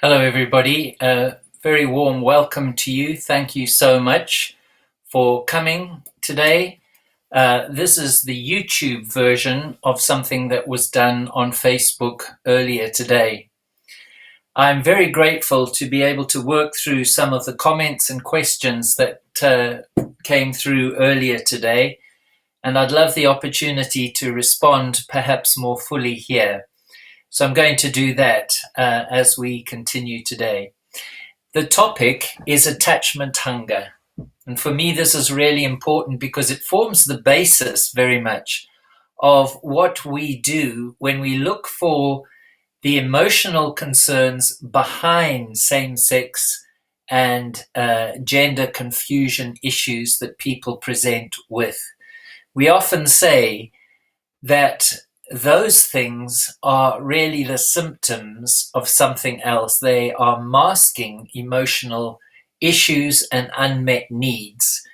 Hello, everybody. Very warm welcome to you. Thank you so much for coming today. This is the YouTube version of something that was done on Facebook earlier today. I'm very grateful to be able to work through some of the comments and questions that came through earlier today, and I'd love the opportunity to respond perhaps more fully here. So I'm going to do that as we continue today. The topic is attachment hunger. And for me, this is really important because it forms the basis very much of what we do when we look for the emotional concerns behind same-sex and gender confusion issues that people present with. We often say that those things are really the symptoms of something else. They are masking emotional issues and unmet needs.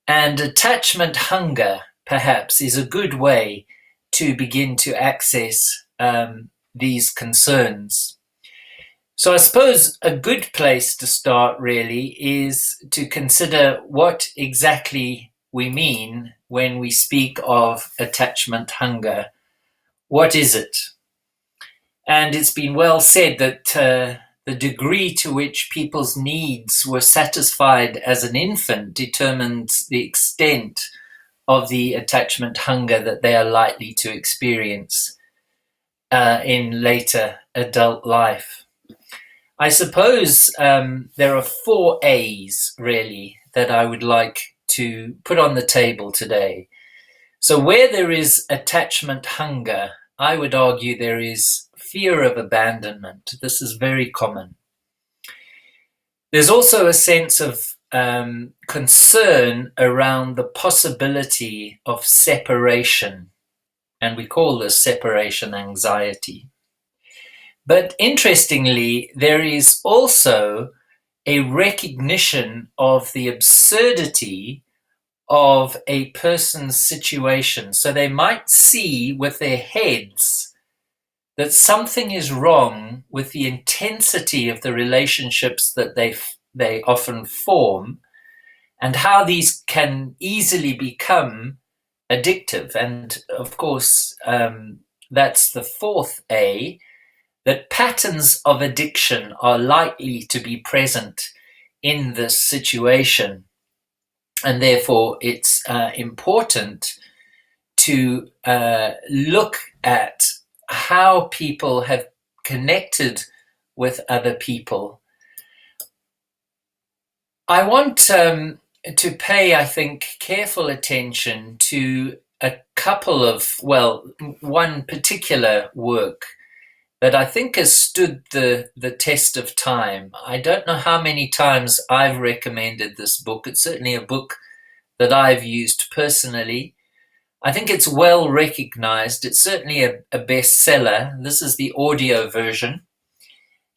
And attachment hunger, perhaps, is a good way to begin to access these concerns. So I suppose a good place to start really is to consider what exactly we mean when we speak of attachment hunger. What is it? And it's been well said that the degree to which people's needs were satisfied as an infant determines the extent of the attachment hunger that they are likely to experience in later adult life. I suppose there are 4 A's really that I would like to put on the table today. So where there is attachment hunger, I would argue there is fear of abandonment. This is very common. There's also a sense of concern around the possibility of separation, and we call this separation anxiety. But interestingly, there is also a recognition of the absurdity of a person's situation. So they might see with their heads that something is wrong with the intensity of the relationships that they often form and how these can easily become addictive. And of course, that's the 4th A, that patterns of addiction are likely to be present in this situation. And therefore, it's important to look at how people have connected with other people. I want to pay, I think, careful attention to a couple of, one particular work that I think has stood the test of time. I don't know how many times I've recommended this book. It's certainly a book that I've used personally. I think it's well recognized. It's certainly a bestseller. This is the audio version.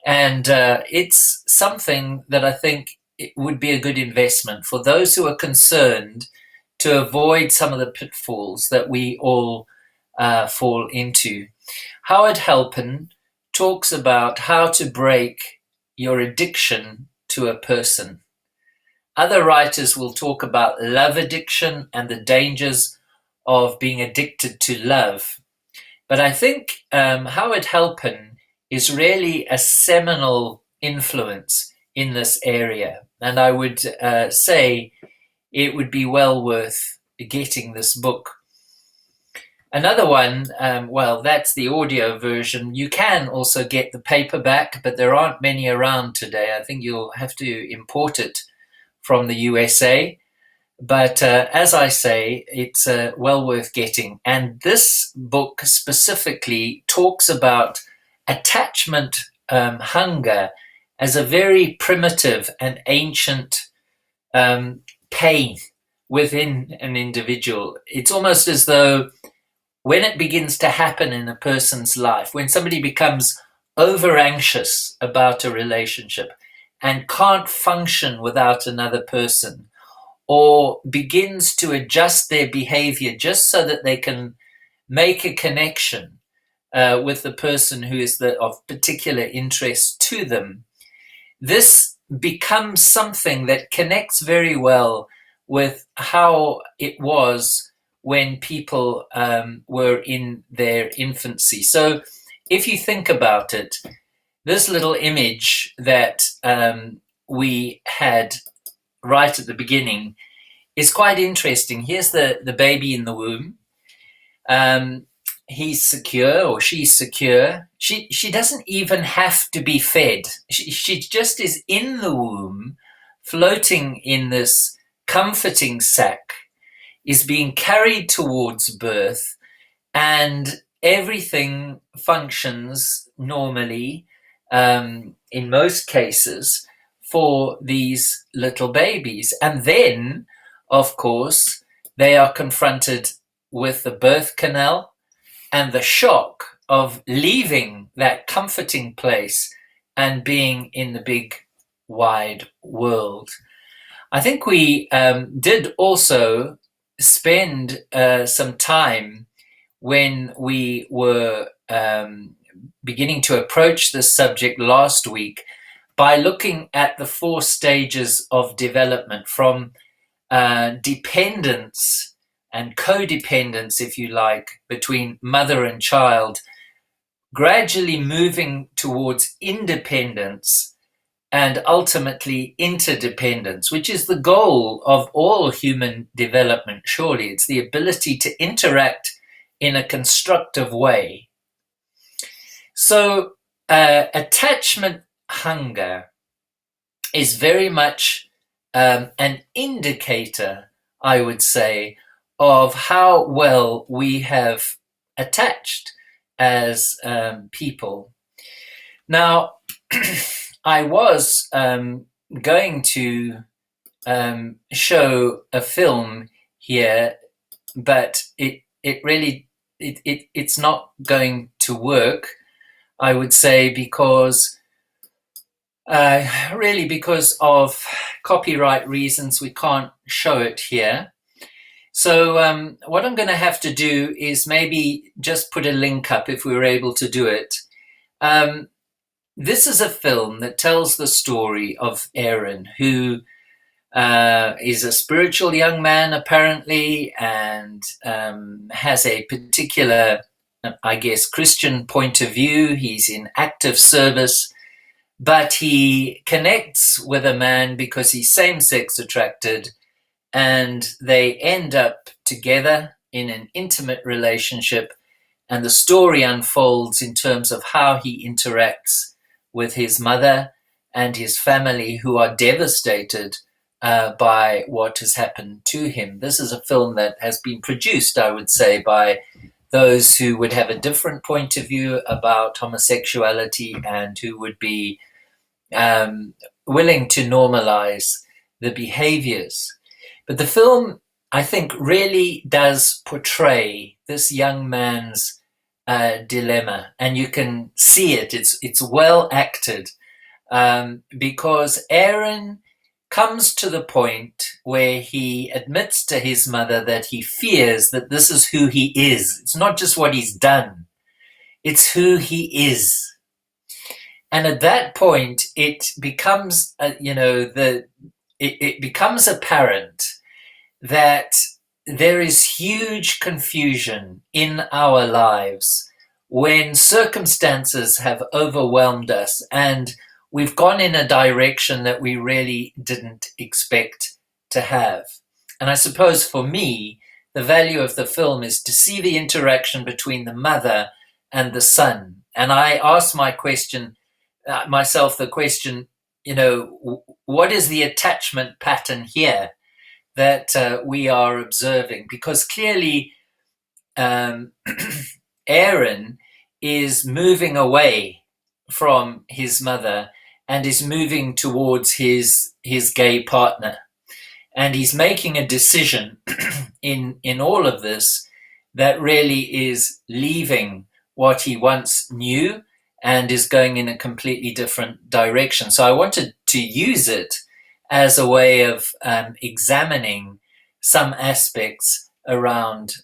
And it's something that I think it would be a good investment for those who are concerned to avoid some of the pitfalls that we all fall into. Howard Halpern talks about how to break your addiction to a person. Other writers will talk about love addiction and the dangers of being addicted to love. But I think Howard Halpern is really a seminal influence in this area. And I would say it would be well worth getting this book. Another one, that's the audio version. You can also get the paperback, but there aren't many around today. I think you'll have to import it from the USA. But as I say, it's well worth getting. And this book specifically talks about attachment hunger as a very primitive and ancient pain within an individual. It's almost as though when it begins to happen in a person's life, when somebody becomes over anxious about a relationship and can't function without another person, or begins to adjust their behavior just so that they can make a connection with the person who is of particular interest to them, this becomes something that connects very well with how it was when people were in their infancy. So if you think about it, this little image that we had right at the beginning is quite interesting. Here's the baby in the womb. He's secure, or she's secure. She doesn't even have to be fed. She just is in the womb, floating in this comforting sack, is being carried towards birth, and everything functions normally, in most cases, for these little babies. And then, of course, they are confronted with the birth canal and the shock of leaving that comforting place and being in the big, wide world. I think we did also spend some time when we were beginning to approach this subject last week by looking at the 4 stages of development, from dependence and codependence, if you like, between mother and child, gradually moving towards independence and ultimately interdependence, which is the goal of all human development, surely. It's the ability to interact in a constructive way. So attachment hunger is very much an indicator, I would say, of how well we have attached as people. Now, I was going to show a film here, but it's not going to work, I would say, because of copyright reasons. We can't show it here. So what I'm going to have to do is maybe just put a link up if we were able to do it. This is a film that tells the story of Aaron, who is a spiritual young man, apparently, and has a particular, I guess, Christian point of view. He's in active service, but he connects with a man because he's same-sex attracted, and they end up together in an intimate relationship, and the story unfolds in terms of how he interacts with his mother and his family, who are devastated by what has happened to him. This is a film that has been produced, I would say, by those who would have a different point of view about homosexuality and who would be willing to normalize the behaviors. But the film, I think, really does portray this young man's dilemma, and you can see it. It's well acted, because Aaron comes to the point where he admits to his mother that he fears that this is who he is. It's not just what he's done, it's who he is. And at that point, it becomes, it becomes apparent that there is huge confusion in our lives when circumstances have overwhelmed us and we've gone in a direction that we really didn't expect to have. And I suppose for me, the value of the film is to see the interaction between the mother and the son. And I ask myself the question, what is the attachment pattern here that we are observing? Because clearly Aaron is moving away from his mother and is moving towards his gay partner. And he's making a decision in all of this that really is leaving what he once knew and is going in a completely different direction. So I wanted to use it as a way of examining some aspects around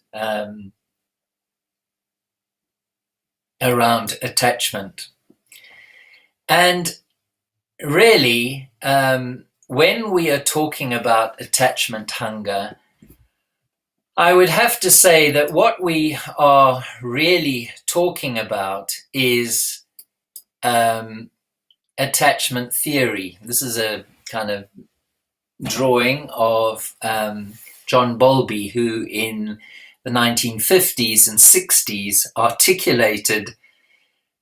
attachment. And really, when we are talking about attachment hunger, I would have to say that what we are really talking about is attachment theory. This is a kind of drawing of John Bowlby, who in the 1950s and 60s articulated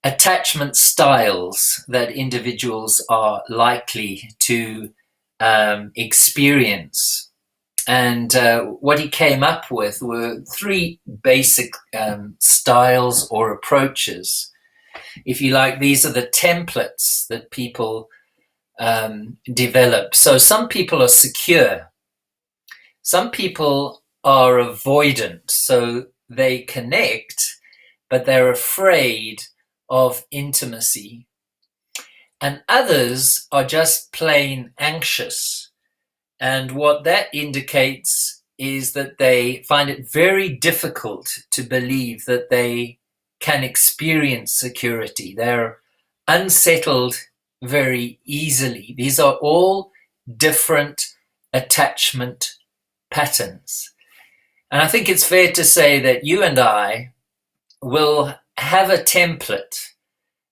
attachment styles that individuals are likely to experience. And what he came up with were three basic styles or approaches. If you like, these are the templates that people develop. So some people are secure. Some people are avoidant. So they connect, but they're afraid of intimacy. And others are just plain anxious. And what that indicates is that they find it very difficult to believe that they can experience security. They're unsettled very easily. These are all different attachment patterns. And I think it's fair to say that you and I will have a template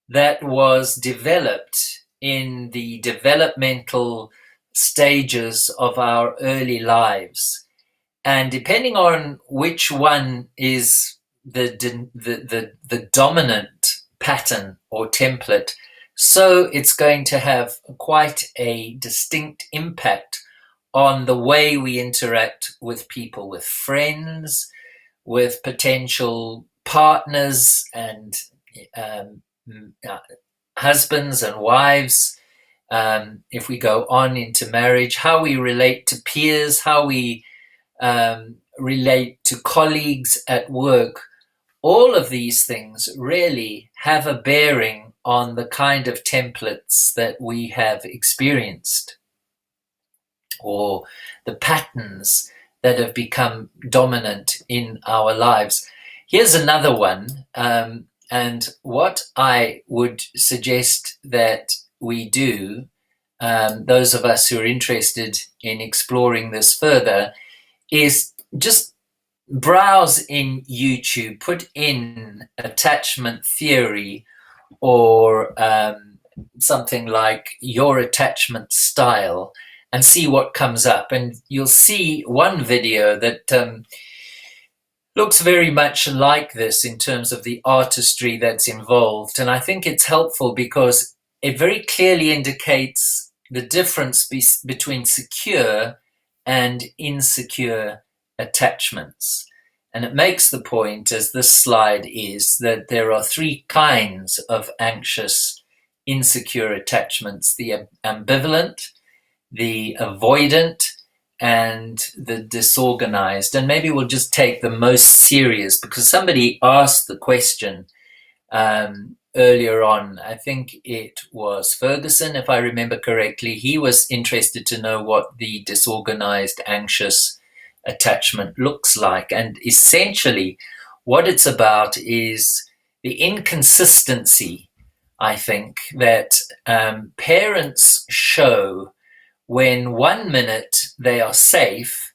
that was developed in the developmental stages of our early lives. And depending on which one is the dominant pattern or template, so it's going to have quite a distinct impact on the way we interact with people, with friends, with potential partners and husbands and wives. If we go on into marriage, how we relate to peers, how we relate to colleagues at work, all of these things really have a bearing on the kind of templates that we have experienced, or the patterns that have become dominant in our lives. Here's another one, and what I would suggest that we do, those of us who are interested in exploring this further, is just browse in YouTube, put in attachment theory or something like your attachment style and see what comes up. And you'll see one video that looks very much like this in terms of the artistry that's involved. And I think it's helpful because it very clearly indicates the difference between secure and insecure attachments. And it makes the point, as this slide is, that there are three kinds of anxious, insecure attachments: the ambivalent, the avoidant, and the disorganized. And maybe we'll just take the most serious, because somebody asked the question earlier on. I think it was Ferguson, if I remember correctly. He was interested to know what the disorganized, anxious attachment looks like. And essentially, what it's about is the inconsistency, I think, that parents show when 1 minute they are safe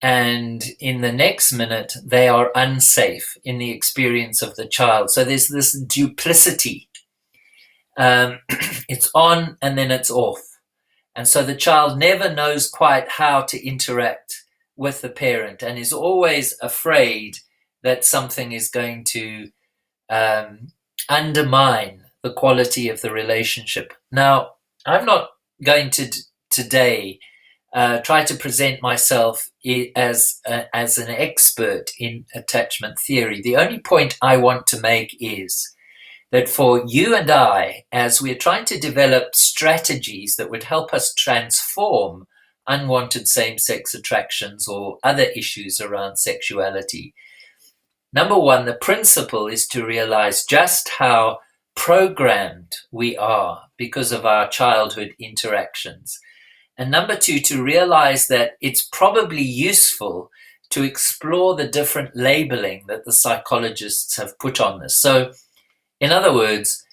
and in the next minute they are unsafe in the experience of the child. So there's this duplicity. It's on and then it's off. And so the child never knows quite how to interact with the parent and is always afraid that something is going to undermine the quality of the relationship. Now, I'm not going to today try to present myself as an expert in attachment theory. The only point I want to make is that for you and I, as we're trying to develop strategies that would help us transform unwanted same-sex attractions or other issues around sexuality, number one, the principle is to realize just how programmed we are because of our childhood interactions. And number two, to realize that it's probably useful to explore the different labeling that the psychologists have put on this. So, in other words,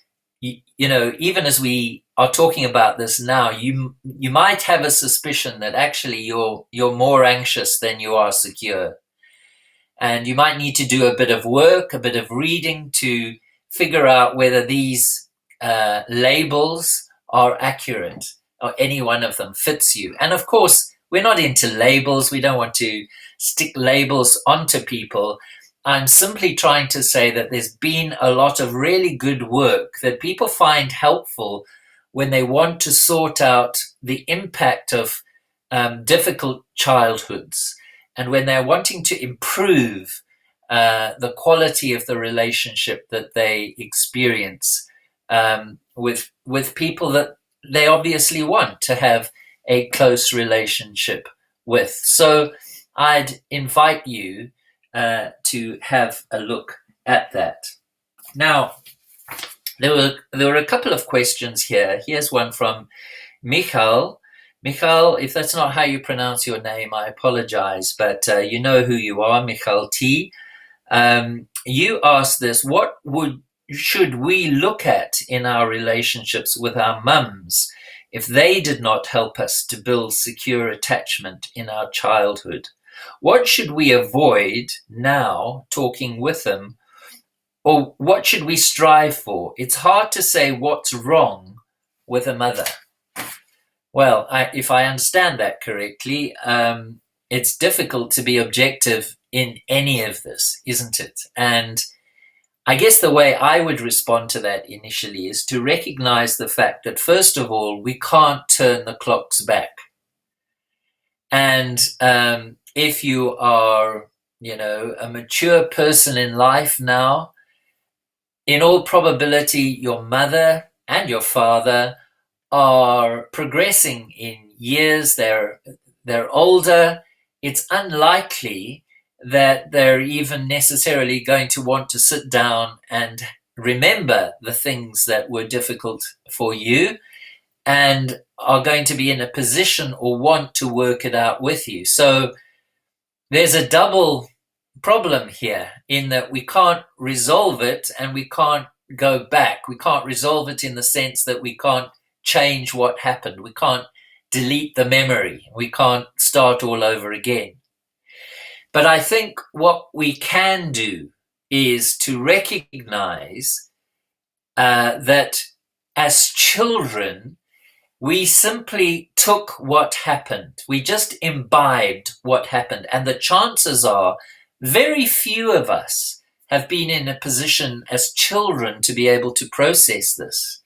even as we are talking about this now, you might have a suspicion that actually you're more anxious than you are secure. And you might need to do a bit of work, a bit of reading to figure out whether these labels are accurate or any one of them fits you. And of course, we're not into labels. We don't want to stick labels onto people. I'm simply trying to say that there's been a lot of really good work that people find helpful when they want to sort out the impact of difficult childhoods, and when they're wanting to improve the quality of the relationship that they experience with people that they obviously want to have a close relationship with. So I'd invite you to have a look at that. Now, there were a couple of questions here. Here's one from Michal. Michal, if that's not how you pronounce your name, I apologize, but you know who you are, Michal T. You asked this: what should we look at in our relationships with our mums if they did not help us to build secure attachment in our childhood? What should we avoid now talking with them, or what should we strive for? It's hard to say what's wrong with a mother. Well, if I understand that correctly, it's difficult to be objective in any of this, isn't it? And I guess the way I would respond to that initially is to recognize the fact that, first of all, we can't turn the clocks back. And if you are, a mature person in life now, in all probability, your mother and your father are progressing in years. They're older. It's unlikely that they're even necessarily going to want to sit down and remember the things that were difficult for you and are going to be in a position or want to work it out with you. So there's a double problem here in that we can't resolve it and we can't go back. We can't resolve it in the sense that we can't change what happened. We can't delete the memory. We can't start all over again. But I think what we can do is to recognize that as children, we simply took what happened. We just imbibed what happened. And the chances are very few of us have been in a position as children to be able to process this.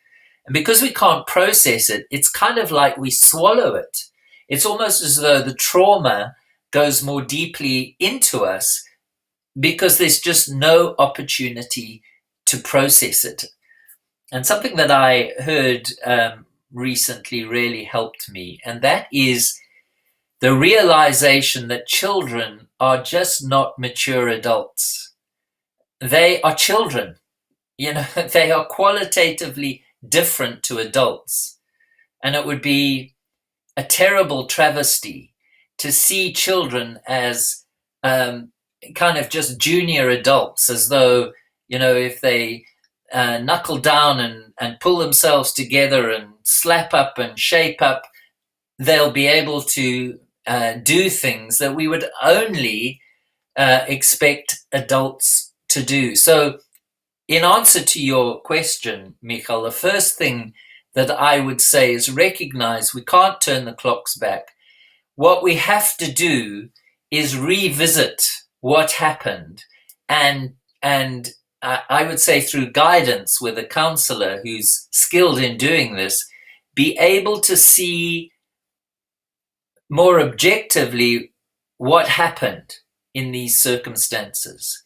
And because we can't process it, it's kind of like we swallow it. It's almost as though the trauma goes more deeply into us because there's just no opportunity to process it. And something that I heard recently really helped me, and that is the realization that children are just not mature adults. They are children. They are qualitatively different to adults. And it would be a terrible travesty to see children as kind of just junior adults, as though, if they knuckle down and pull themselves together and slap up and shape up, they'll be able to do things that we would only expect adults to do. So in answer to your question, Michal, the first thing that I would say is recognize we can't turn the clocks back. What we have to do is revisit what happened and I would say through guidance with a counselor who's skilled in doing this, be able to see more objectively what happened in these circumstances.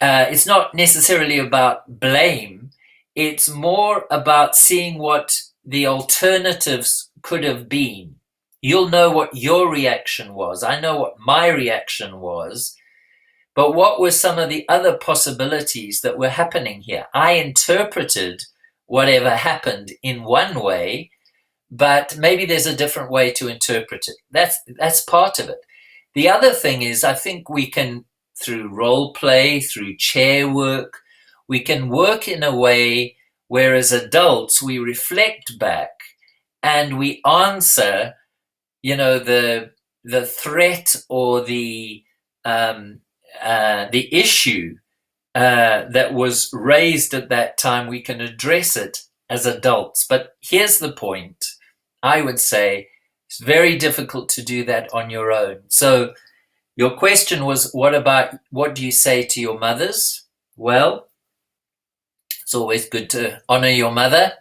It's not necessarily about blame. It's more about seeing what the alternatives could have been. You'll know what your reaction was. I know what my reaction was. But what were some of the other possibilities that were happening here? I interpreted whatever happened in one way, but maybe there's a different way to interpret it. That's part of it. The other thing is, I think we can, through role play, through chair work, we can work in a way Whereas adults, we reflect back and we answer, the threat or the issue that was raised at that time. We can address it as adults. But here's the point. I would say it's very difficult to do that on your own. So your question was, what do you say to your mothers? Well, it's always good to honor your mother.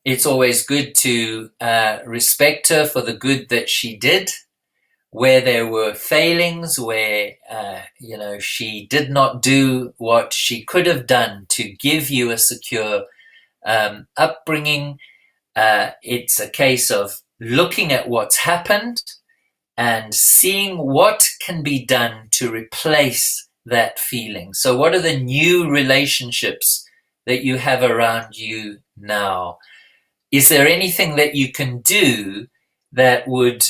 It's always good to respect her for the good that she did. Where there were failings, where she did not do what she could have done to give you a secure upbringing, it's a case of looking at what's happened and seeing what can be done to replace that feeling. So what are the new relationships that you have around you now? Is there anything that you can do that would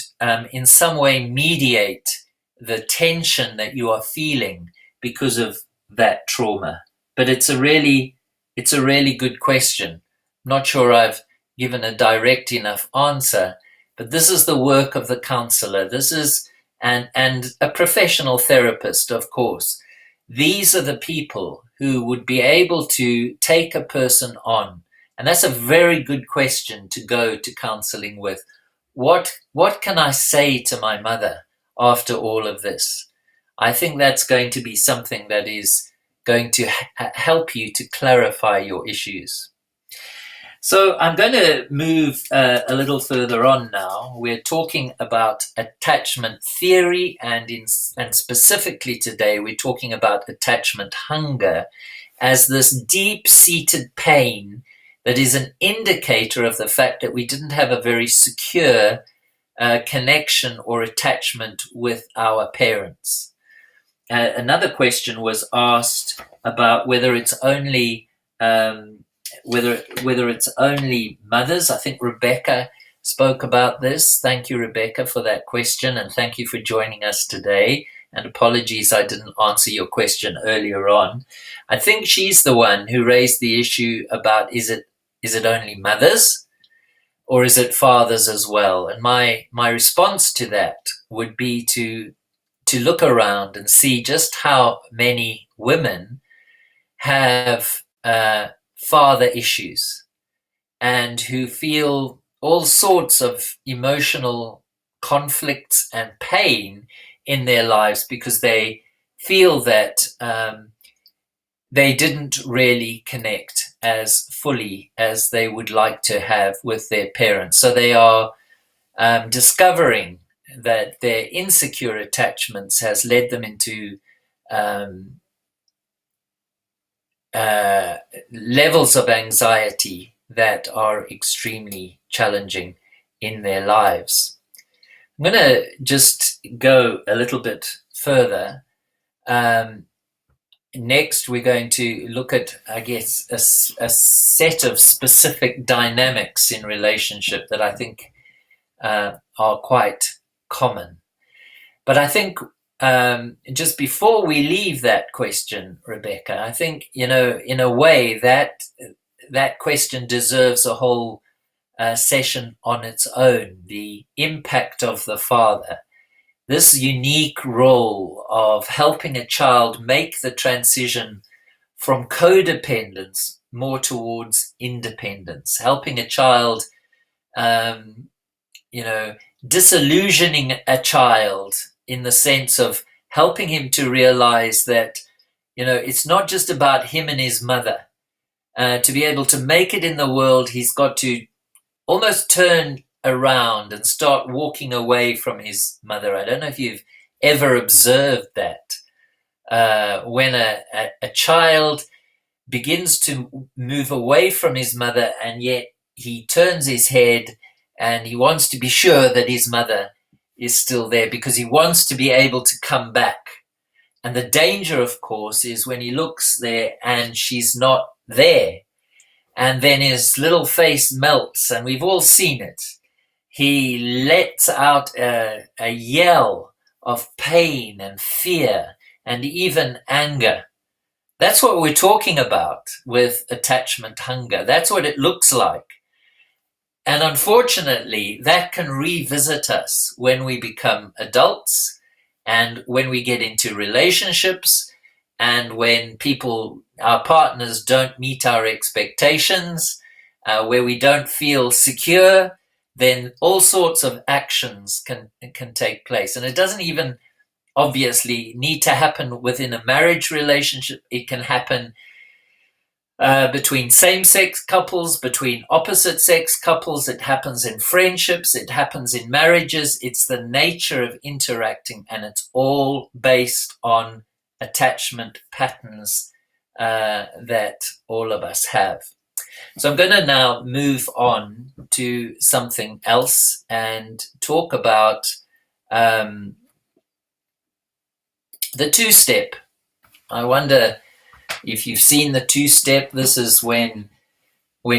in some way mediate the tension that you are feeling because of that trauma? But it's a really good question. I'm not sure I've given a direct enough answer, but this is the work of the counselor. This is and a professional therapist, of course. These are the people who would be able to take a person on. And that's a very good question to go to counseling with. What can I say to my mother after all of this? I think that's going to be something that is going to help you to clarify your issues. So I'm going to move a little further on now. We're talking about attachment theory, and specifically today we're talking about attachment hunger as this deep-seated pain that is an indicator of the fact that we didn't have a very secure connection or attachment with our parents. Another question was asked about whether it's only whether it's only mothers. I think Rebecca spoke about this. Thank you, Rebecca, for that question, and thank you for joining us today. And apologies I didn't answer your question earlier on. I think she's the one who raised the issue about is it only mothers or is it fathers as well? And my response to that would be to look around and see just how many women have father issues and who feel all sorts of emotional conflicts and pain in their lives because they feel that they didn't really connect as fully as they would like to have with their parents. So they are discovering that their insecure attachments has led them into levels of anxiety that are extremely challenging in their lives. I'm going to just go a little bit further. Next, we're going to look at, I guess, a set of specific dynamics in relationship that I think are quite common. But I think just before we leave that question, Rebecca, I think, in a way that question deserves a whole session on its own, the impact of the father. This unique role of helping a child make the transition from codependence more towards independence, helping a child, disillusioning a child in the sense of helping him to realize that, it's not just about him and his mother. To be able to make it in the world, he's got to almost turn around and start walking away from his mother. I don't know if you've ever observed that. When a child begins to move away from his mother and yet he turns his head and he wants to be sure that his mother is still there because he wants to be able to come back. And the danger, of course, is when he looks there and she's not there. And then his little face melts, and we've all seen it. He lets out a yell of pain and fear and even anger. That's what we're talking about with attachment hunger. That's what it looks like. And unfortunately, that can revisit us when we become adults and when we get into relationships and when our partners don't meet our expectations, where we don't feel secure, then all sorts of actions can take place. And it doesn't even obviously need to happen within a marriage relationship. It can happen between same-sex couples, between opposite-sex couples. It happens in friendships. It happens in marriages. It's the nature of interacting, and it's all based on attachment patterns that all of us have. So I'm going to now move on to something else and talk about the two-step. I wonder if you've seen the two-step. This is when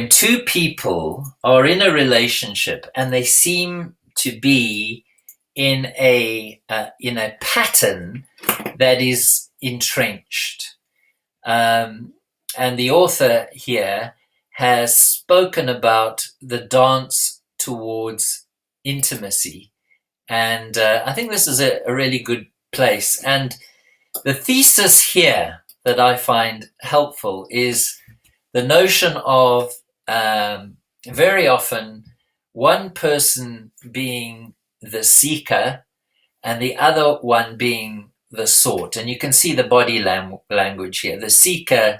two people are in a relationship and they seem to be in a pattern that is entrenched. And the author here has spoken about the dance towards intimacy. And I think this is a really good place. And the thesis here that I find helpful is the notion of very often one person being the seeker and the other one being the sought. And you can see the body language here. The seeker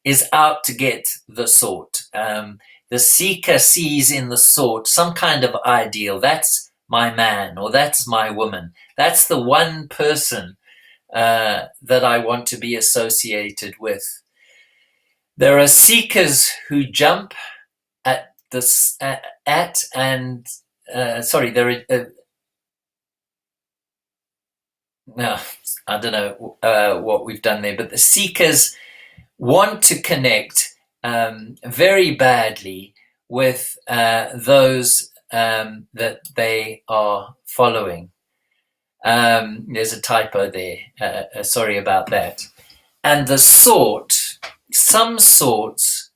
is out to get the sought. The seeker sees in the sought some kind of ideal. That's my man, or that's my woman. That's the one person that I want to be associated with. There are seekers who jump at this and sorry, there are no, I don't know what we've done there, but the seekers want to connect very badly with those that they are following. There's a typo there. Sorry about that. And the some sorts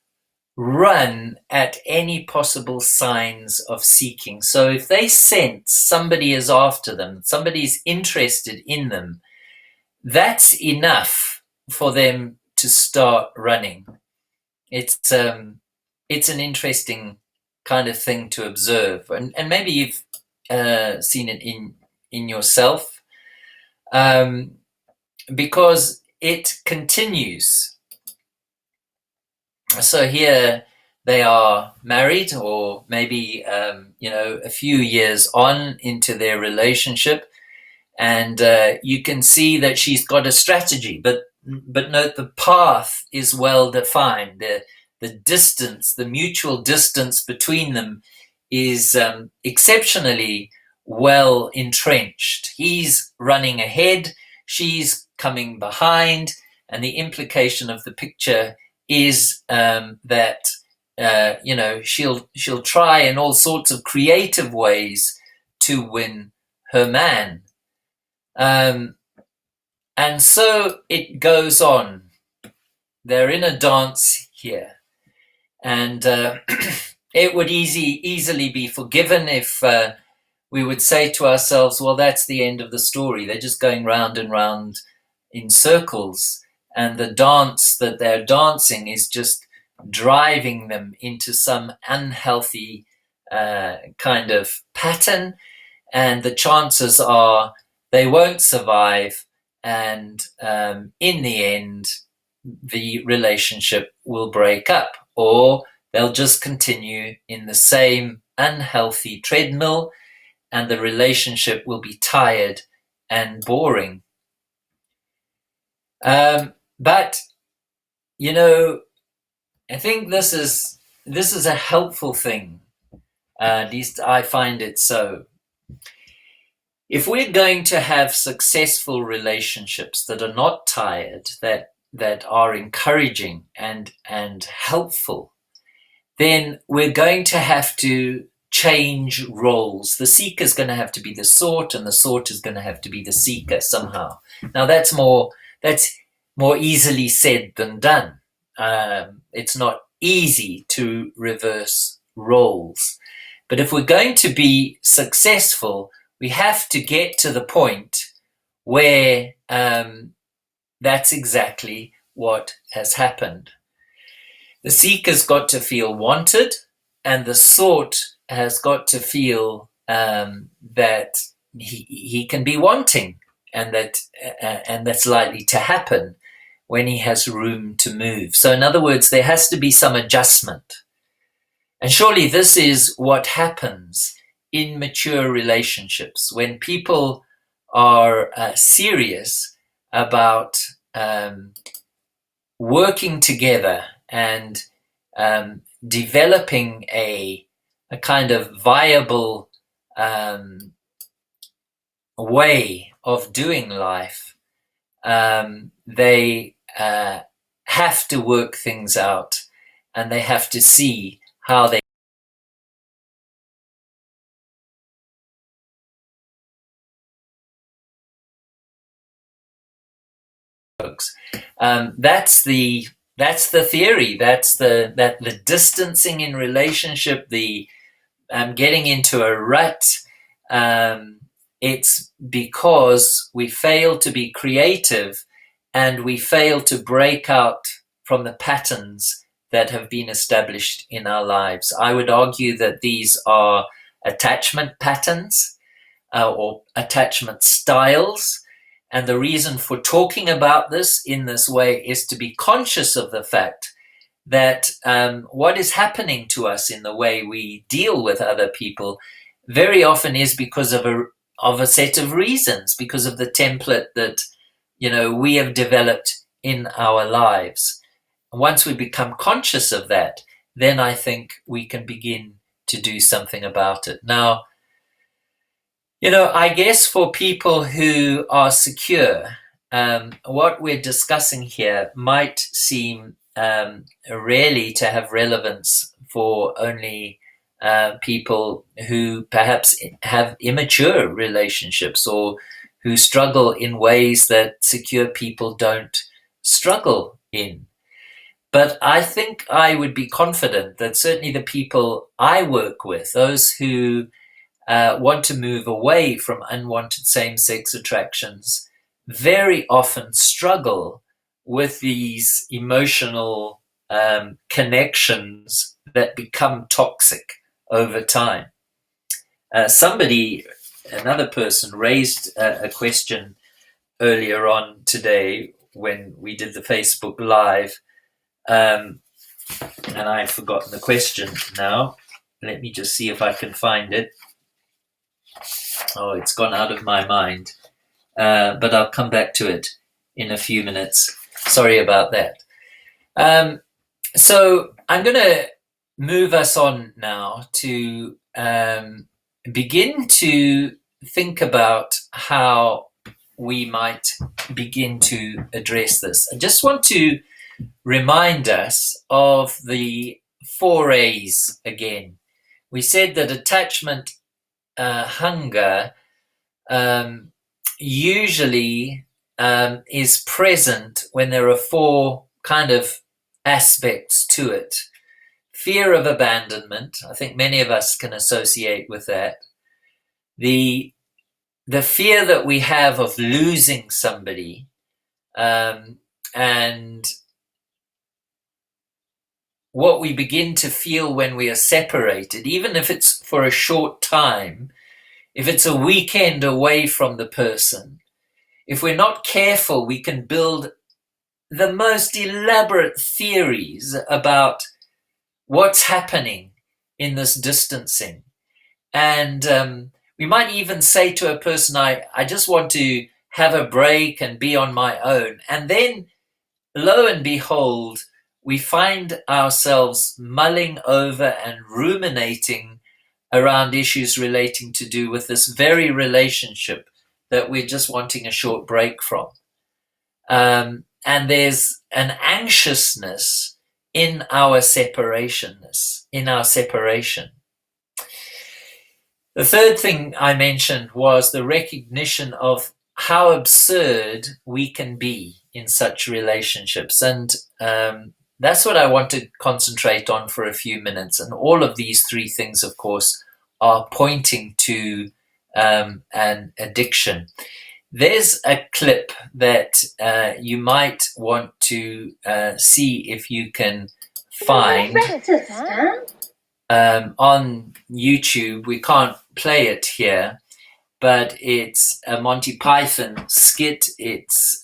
run at any possible signs of seeking. So if they sense somebody is after them, somebody's interested in them, that's enough for them to start running. It's an interesting kind of thing to observe, and maybe you've seen it in yourself, because it continues. So here they are married, or maybe a few years on into their relationship, and you can see that she's got a strategy, but note the path is well defined. The distance, the mutual distance between them is exceptionally well entrenched. He's running ahead, she's coming behind, and the implication of the picture is that she'll try in all sorts of creative ways to win her man. And so it goes on. They're in a dance here. And it would easily be forgiven if we would say to ourselves, well, that's the end of the story. They're just going round and round in circles. And the dance that they're dancing is just driving them into some unhealthy kind of pattern. And the chances are they won't survive. And in the end, the relationship will break up, or they'll just continue in the same unhealthy treadmill, and the relationship will be tired and boring. But I think this is a helpful thing. At least I find it so. If we're going to have successful relationships that are not tired, that are encouraging and helpful, then we're going to have to change roles. The seeker is going to have to be the sought, and the sought is going to have to be the seeker somehow. Now that's more more easily said than done. It's not easy to reverse roles. But if we're going to be successful, we have to get to the point where that's exactly what has happened. The seeker's got to feel wanted, and the sought has got to feel that he can be wanting, and that's likely to happen when he has room to move. So in other words, there has to be some adjustment. And surely this is what happens in mature relationships when people are serious about working together and developing a kind of viable way of doing life. They have to work things out, and they have to see how they works. That's the theory. That's the distancing in relationship, the getting into a rut. It's because we fail to be creative, and we fail to break out from the patterns that have been established in our lives. I would argue that these are attachment patterns or attachment styles. And the reason for talking about this in this way is to be conscious of the fact that what is happening to us in the way we deal with other people very often is because of a set of reasons, because of the template that we have developed in our lives. And once we become conscious of that, then I think we can begin to do something about it. Now, I guess for people who are secure, what we're discussing here might seem really to have relevance for only people who perhaps have immature relationships, or who struggle in ways that secure people don't struggle in. But I think I would be confident that certainly the people I work with, those who want to move away from unwanted same-sex attractions, very often struggle with these emotional connections that become toxic over time. Another person raised a question earlier on today when we did the Facebook Live, and I've forgotten the question now. Let me just see if I can find it. Oh, it's gone out of my mind, but I'll come back to it in a few minutes. Sorry about that. So I'm going to move us on now to begin to think about how we might begin to address this. I just want to remind us of the 4 A's again. We said that attachment hunger usually is present when there are 4 kind of aspects to it. Fear of abandonment, I think many of us can associate with that. The fear that we have of losing somebody, and what we begin to feel when we are separated, even if it's for a short time, if it's a weekend away from the person, if we're not careful, we can build the most elaborate theories about what's happening in this distancing. And we might even say to a person, I just want to have a break and be on my own. And then, lo and behold, we find ourselves mulling over and ruminating around issues relating to do with this very relationship that we're just wanting a short break from. And there's an anxiousness in our separation. The third thing I mentioned was the recognition of how absurd we can be in such relationships. And that's what I want to concentrate on for a few minutes. And all of these three things, of course, are pointing to an addiction. There's a clip that you might want to see if you can find on YouTube. We can't play it here, but it's a Monty Python skit. It's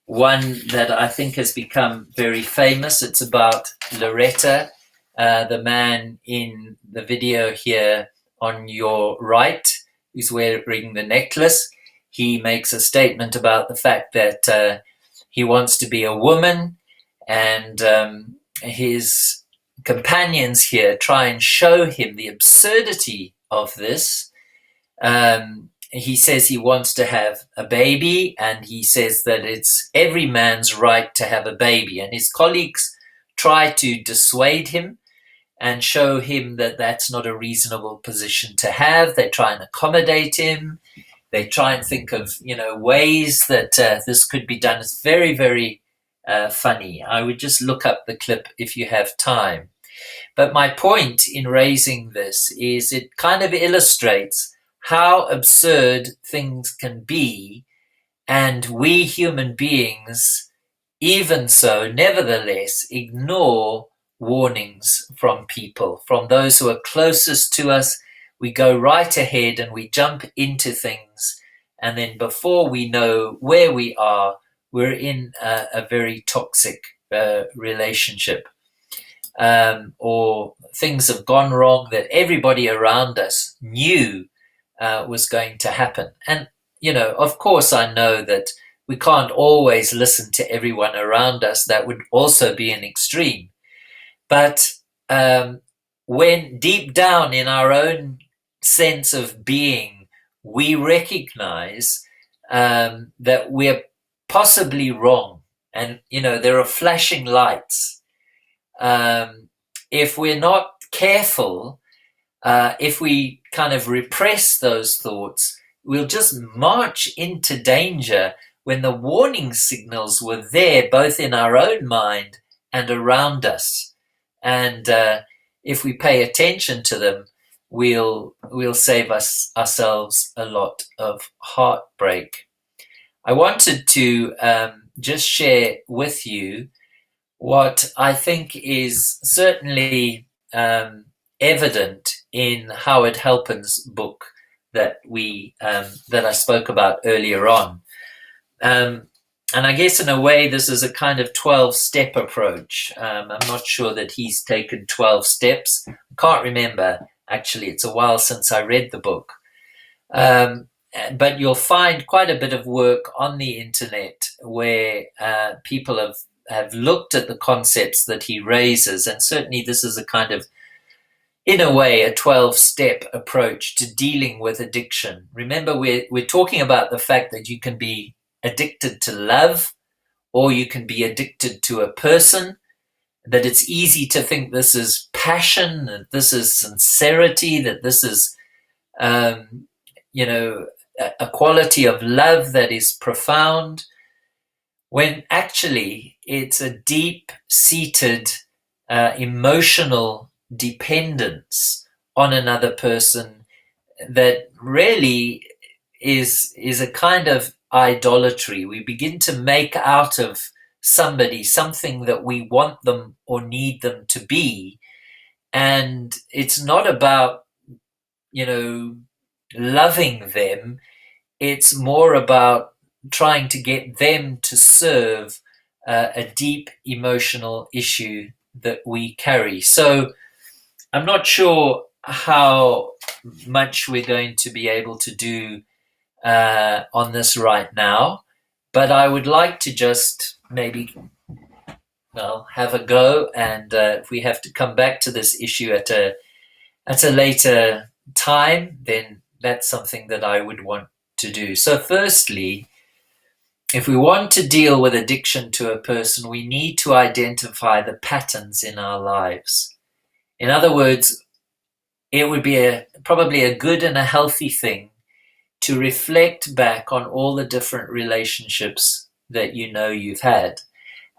one that I think has become very famous. It's about Loretta, the man in the video here on your right, who's wearing the necklace. He makes a statement about the fact that he wants to be a woman, and his companions here try and show him the absurdity of this. He says he wants to have a baby, and he says that it's every man's right to have a baby. And his colleagues try to dissuade him and show him that that's not a reasonable position to have. They try and accommodate him. They try and think of, ways that this could be done. It's very, very funny. I would just look up the clip if you have time. But my point in raising this is it kind of illustrates how absurd things can be, and we human beings, even so, nevertheless, ignore warnings from people, from those who are closest to us. We go right ahead and we jump into things, and then before we know where we are, we're in a very toxic relationship. Or things have gone wrong that everybody around us knew was going to happen. And, of course, I know that we can't always listen to everyone around us. That would also be an extreme. But when deep down in our own sense of being, we recognize that we're possibly wrong. And, there are flashing lights. If we're not careful, if we kind of repress those thoughts, we'll just march into danger when the warning signals were there, both in our own mind and around us. And if we pay attention to them, we'll save ourselves a lot of heartbreak. I wanted to just share with you what I think is certainly evident in Howard Halpern's book that I spoke about earlier on. And I guess in a way, this is a kind of 12-step approach. I'm not sure that he's taken 12 steps. I can't remember. Actually, it's a while since I read the book. But you'll find quite a bit of work on the internet where people have looked at the concepts that he raises. And certainly this is a kind of, in a way, a 12-step approach to dealing with addiction. Remember, we're talking about the fact that you can be addicted to love, or you can be addicted to a person, that it's easy to think this is passion, that this is sincerity, that this is, a quality of love that is profound, when actually it's a deep-seated emotional dependence on another person that really is a kind of idolatry. We begin to make out of somebody something that we want them or need them to be. And it's not about, loving them. It's more about trying to get them to serve a deep emotional issue that we carry. So I'm not sure how much we're going to be able to do on this right now, but I would like to just maybe have a go, and if we have to come back to this issue at a later time, then that's something that I would want to do. So firstly, if we want to deal with addiction to a person, we need to identify the patterns in our lives. In other words, it would be probably a good and a healthy thing to reflect back on all the different relationships that you know you've had.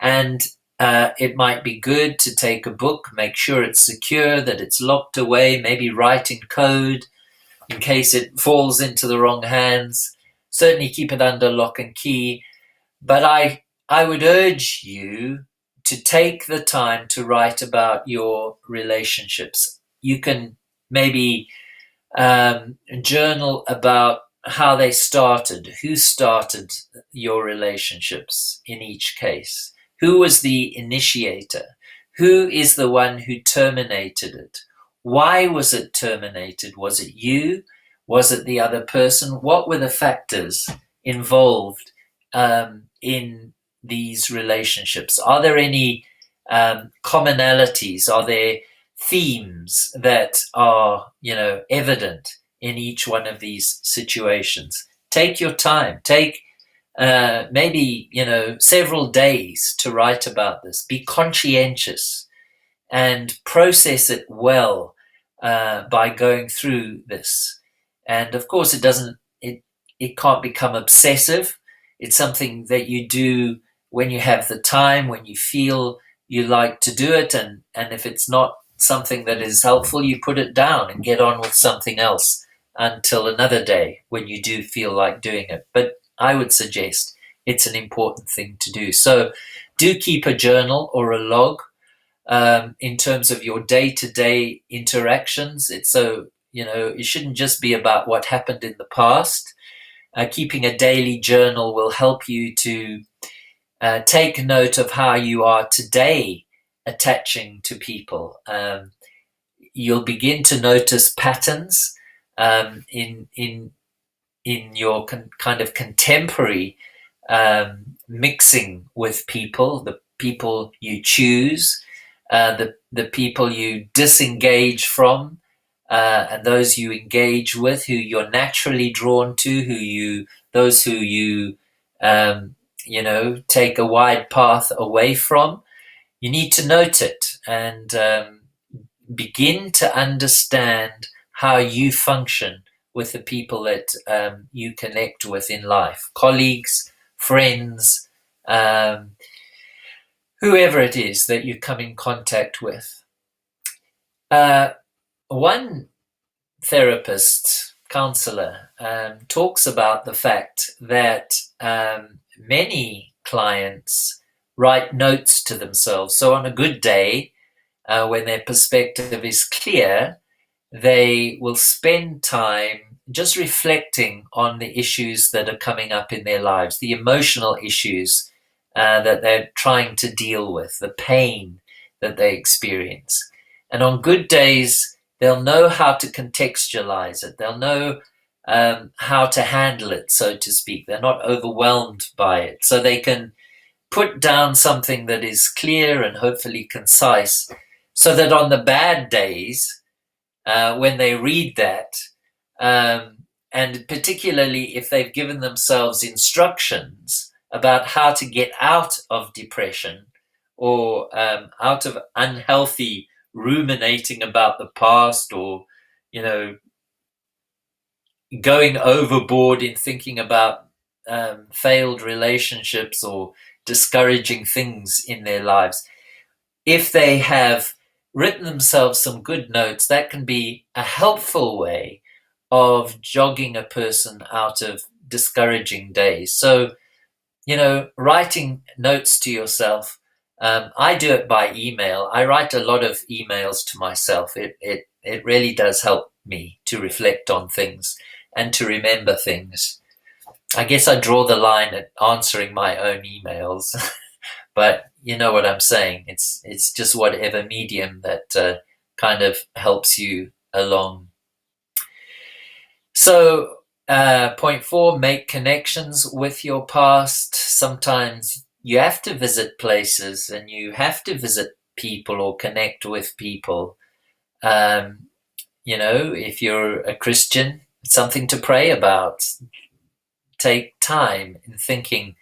And it might be good to take a book, make sure it's secure, that it's locked away, maybe write in code in case it falls into the wrong hands. Certainly keep it under lock and key. But I would urge you to take the time to write about your relationships. You can maybe journal about how they started, who started your relationships in each case, who was the initiator, who is the one who terminated it, why was it terminated, was it you, was it the other person, what were the factors involved in these relationships, are there any commonalities, are there themes that are evident in each one of these situations. Take your time. Take maybe several days to write about this. Be conscientious and process it well by going through this. And of course, it can't become obsessive. It's something that you do when you have the time, when you feel you like to do it, and if it's not something that is helpful, you put it down and get on with something else until another day when you do feel like doing it. But I would suggest it's an important thing to do. So do keep a journal or a log in terms of your day-to-day interactions. It shouldn't just be about what happened in the past. Keeping a daily journal will help you to take note of how you are today attaching to people. You'll begin to notice patterns in your kind of contemporary mixing with people, the people you choose, the people you disengage from, and those you engage with, who you're naturally drawn to, those who you take a wide path away from. You need to note it and begin to understand how you function with the people that you connect with in life, colleagues, friends, whoever it is that you come in contact with. One therapist, counselor, talks about the fact that many clients write notes to themselves. So on a good day, when their perspective is clear, they will spend time just reflecting on the issues that are coming up in their lives, the emotional issues that they're trying to deal with, the pain that they experience. And on good days, they'll know how to contextualize it. They'll know how to handle it, so to speak. They're not overwhelmed by it. So they can put down something that is clear and hopefully concise, so that on the bad days, when they read that, and particularly if they've given themselves instructions about how to get out of depression or out of unhealthy ruminating about the past, or going overboard in thinking about failed relationships or discouraging things in their lives. If they have written themselves some good notes, that can be a helpful way of jogging a person out of discouraging days. So, writing notes to yourself. I do it by email. I write a lot of emails to myself. It really does help me to reflect on things and to remember things. I guess I draw the line at answering my own emails, but you know what I'm saying. It's just whatever medium that kind of helps you along. So point 4, make connections with your past. Sometimes you have to visit places and you have to visit people or connect with people. If you're a Christian, it's something to pray about. Take time in thinking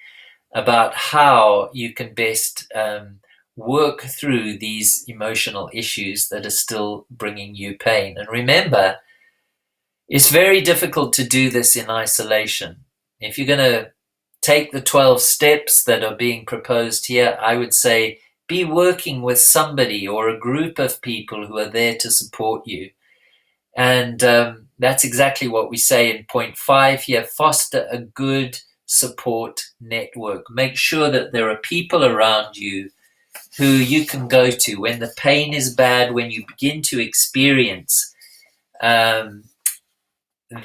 about how you can best work through these emotional issues that are still bringing you pain. And remember, It's very difficult to do this in isolation. If you're going to take the 12 steps that are being proposed here, I would say be working with somebody or a group of people who are there to support you. And that's exactly what we say in point 5 here. Foster a good support network. Make sure that there are people around you who you can go to when the pain is bad, when you begin to experience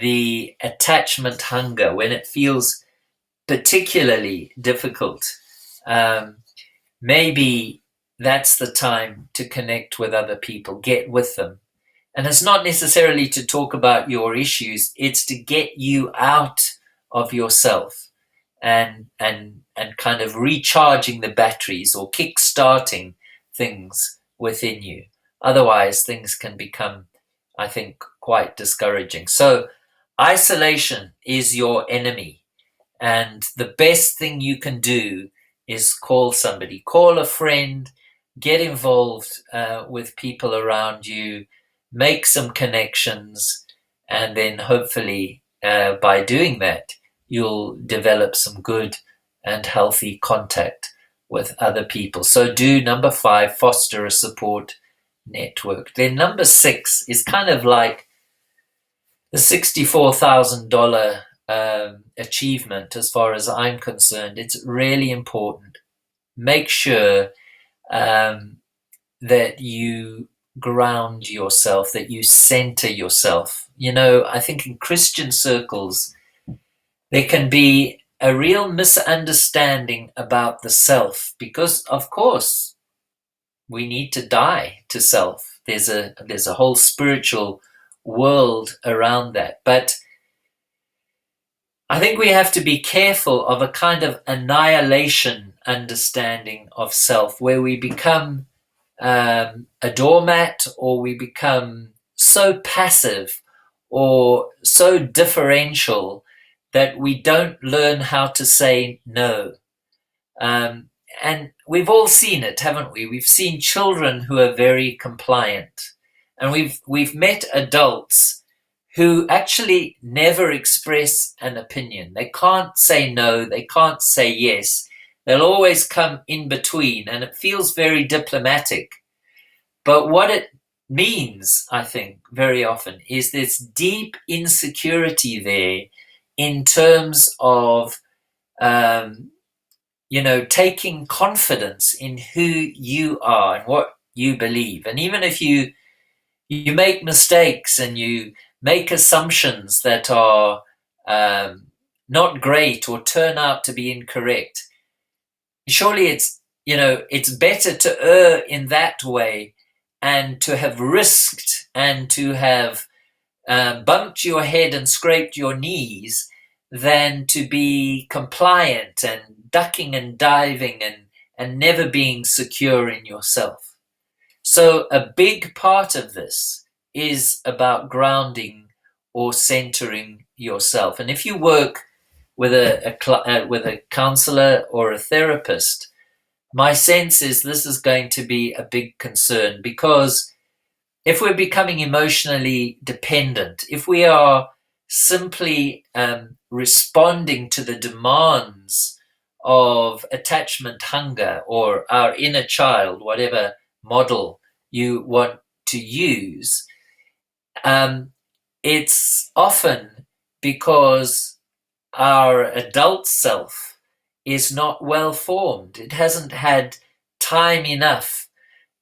the attachment hunger, when it feels particularly difficult. Maybe that's the time to connect with other people, get with them. And it's not necessarily to talk about your issues, it's to get you out of yourself and kind of recharging the batteries or kick-starting things within you. Otherwise, things can become, I think, quite discouraging. So isolation is your enemy. And the best thing you can do is call somebody, call a friend, get involved with people around you, make some connections, and then hopefully by doing that, you'll develop some good and healthy contact with other people. So do number 5, foster a support network. Then number 6 is kind of like the $64,000 achievement as far as I'm concerned. It's really important. Make sure that you ground yourself, that you center yourself. You know, I think in Christian circles, there can be a real misunderstanding about the self because, of course, we need to die to self. There's a whole spiritual world around that. But I think we have to be careful of a kind of annihilation understanding of self where we become a doormat or we become so passive or so differential that we don't learn how to say no. And we've all seen it, haven't we? We've seen children who are very compliant, and we've met adults who actually never express an opinion. They can't say no, they can't say yes. They'll always come in between, and it feels very diplomatic. But what it means, I think, very often is this deep insecurity there in terms of taking confidence in who you are and what you believe. And even if you make mistakes and you make assumptions that are not great or turn out to be incorrect, surely it's better to err in that way and to have risked and to have bumped your head and scraped your knees than to be compliant and ducking and diving and never being secure in yourself. So a big part of this is about grounding or centering yourself. And if you work with a counselor or a therapist, my sense is this is going to be a big concern, because if we're becoming emotionally dependent, if we are simply responding to the demands of attachment hunger or our inner child, whatever model you want to use, it's often because our adult self is not well formed. It hasn't had time enough